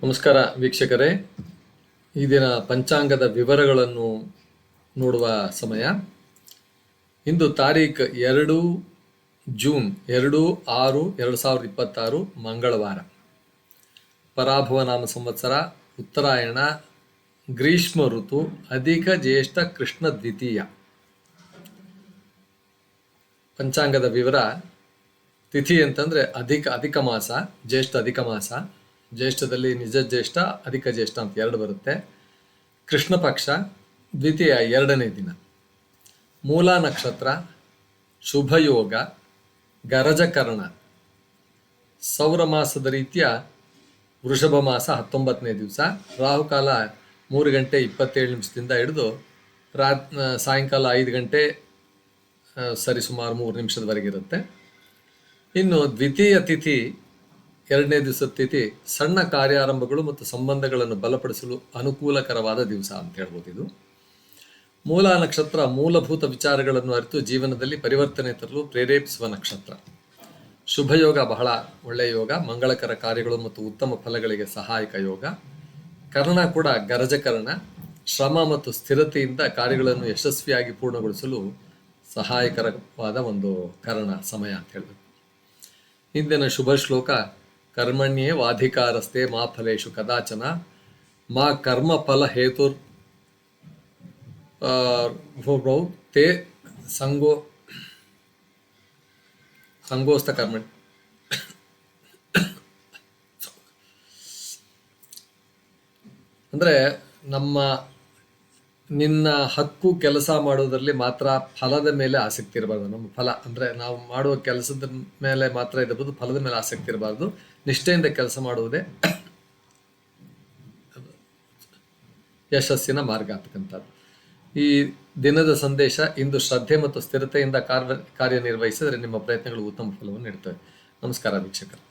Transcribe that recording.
ನಮಸ್ಕಾರ ವೀಕ್ಷಕರೇ, ಈ ದಿನ ಪಂಚಾಂಗದ ವಿವರಗಳನ್ನು ನೋಡುವ ಸಮಯ. ಇಂದು ತಾರೀಖು 2 ಜೂನ್ 2/6/2026 ಮಂಗಳವಾರ. ಪರಾಭವ ನಾಮ ಸಂವತ್ಸರ, ಉತ್ತರಾಯಣ, ಗ್ರೀಷ್ಮ ಋತು, ಅಧಿಕ ಜ್ಯೇಷ್ಠ ಕೃಷ್ಣ ದ್ವಿತೀಯ. ಪಂಚಾಂಗದ ವಿವರ: ತಿಥಿ ಅಂತಂದರೆ ಅಧಿಕ ಮಾಸ, ಜ್ಯೇಷ್ಠ ಅಧಿಕ ಮಾಸ. ಜ್ಯೇಷ್ಠದಲ್ಲಿ ನಿಜ ಜ್ಯೇಷ್ಠ, ಅಧಿಕ ಜ್ಯೇಷ್ಠ ಅಂತ ಎರಡು ಬರುತ್ತೆ. ಕೃಷ್ಣ ಪಕ್ಷ, ದ್ವಿತೀಯ 2ನೇ ದಿನ. ಮೂಲ ನಕ್ಷತ್ರ, ಶುಭಯೋಗ, ಗರಜಕರ್ಣ. ಸೌರ ಮಾಸದ ರೀತಿಯ ವೃಷಭ ಮಾಸ 19ನೇ ದಿವಸ. ರಾಹುಕಾಲ 3 ಗಂಟೆ 27 ನಿಮಿಷದಿಂದ ಹಿಡಿದು ಸಾಯಂಕಾಲ 5 ಗಂಟೆ ಸರಿಸುಮಾರು 3 ನಿಮಿಷದವರೆಗಿರುತ್ತೆ. ಇನ್ನು ದ್ವಿತೀಯ ತಿಥಿ, 2ನೇ ದಿವಸದ ತಿಥಿ, ಸಣ್ಣ ಕಾರ್ಯಾರಂಭಗಳು ಮತ್ತು ಸಂಬಂಧಗಳನ್ನು ಬಲಪಡಿಸಲು ಅನುಕೂಲಕರವಾದ ದಿವಸ ಅಂತ ಹೇಳ್ಬೋದು. ಇದು ಮೂಲ ನಕ್ಷತ್ರ ಮೂಲಭೂತ ವಿಚಾರಗಳನ್ನು ಅರಿತು ಜೀವನದಲ್ಲಿ ಪರಿವರ್ತನೆ ತರಲು ಪ್ರೇರೇಪಿಸುವ ನಕ್ಷತ್ರ. ಶುಭಯೋಗ ಬಹಳ ಒಳ್ಳೆಯ ಯೋಗ, ಮಂಗಳಕರ ಕಾರ್ಯಗಳು ಮತ್ತು ಉತ್ತಮ ಫಲಗಳಿಗೆ ಸಹಾಯಕ ಯೋಗ. ಕರ್ಣ ಕೂಡ ಗರಜಕರ್ಣ, ಶ್ರಮ ಮತ್ತು ಸ್ಥಿರತೆಯಿಂದ ಕಾರ್ಯಗಳನ್ನು ಯಶಸ್ವಿಯಾಗಿ ಪೂರ್ಣಗೊಳಿಸಲು ಸಹಾಯಕರವಾದ ಒಂದು ಕರ್ಣ ಸಮಯ ಅಂತ ಹೇಳಬೇಕು. ಇಂದಿನ ಶುಭ ಶ್ಲೋಕ: ಕರ್ಮಣ್ಯೇ ವಾಧಿಕಾರಸ್ತೆ ಮಾ ಫಲೇಶು ಕದಾಚನ ಮಾ ಕರ್ಮ ಫಲ ಹೇತುರ್ ತೇ ಸಂಗೋಸ್ತ ಕರ್ಮಣಿ. ಅಂದರೆ ನಿನ್ನ ಹಕ್ಕು ಕೆಲಸ ಮಾಡೋದರಲ್ಲಿ ಮಾತ್ರ ಫಲದ ಮೇಲೆ ಆಸಕ್ತಿ ಇರಬಾರ್ದು. ನಮ್ಮ ಫಲ ಅಂದರೆ ನಾವು ಮಾಡುವ ಕೆಲಸದ ಮೇಲೆ ಮಾತ್ರ ಇರಬಹುದು, ಫಲದ ಮೇಲೆ ಆಸಕ್ತಿ ಇರಬಾರ್ದು. ನಿಷ್ಠೆಯಿಂದ ಕೆಲಸ ಮಾಡುವುದೇ ಯಶಸ್ಸಿನ ಮಾರ್ಗ ಅಂತಕ್ಕಂಥದ್ದು. ಈ ದಿನದ ಸಂದೇಶ: ಇಂದು ಶ್ರದ್ಧೆ ಮತ್ತು ಸ್ಥಿರತೆಯಿಂದ ಕಾರ್ಯನಿರ್ವಹಿಸಿದರೆ ನಿಮ್ಮ ಪ್ರಯತ್ನಗಳು ಉತ್ತಮ ಫಲವನ್ನು ನೀಡುತ್ತವೆ. ನಮಸ್ಕಾರ ವೀಕ್ಷಕರು.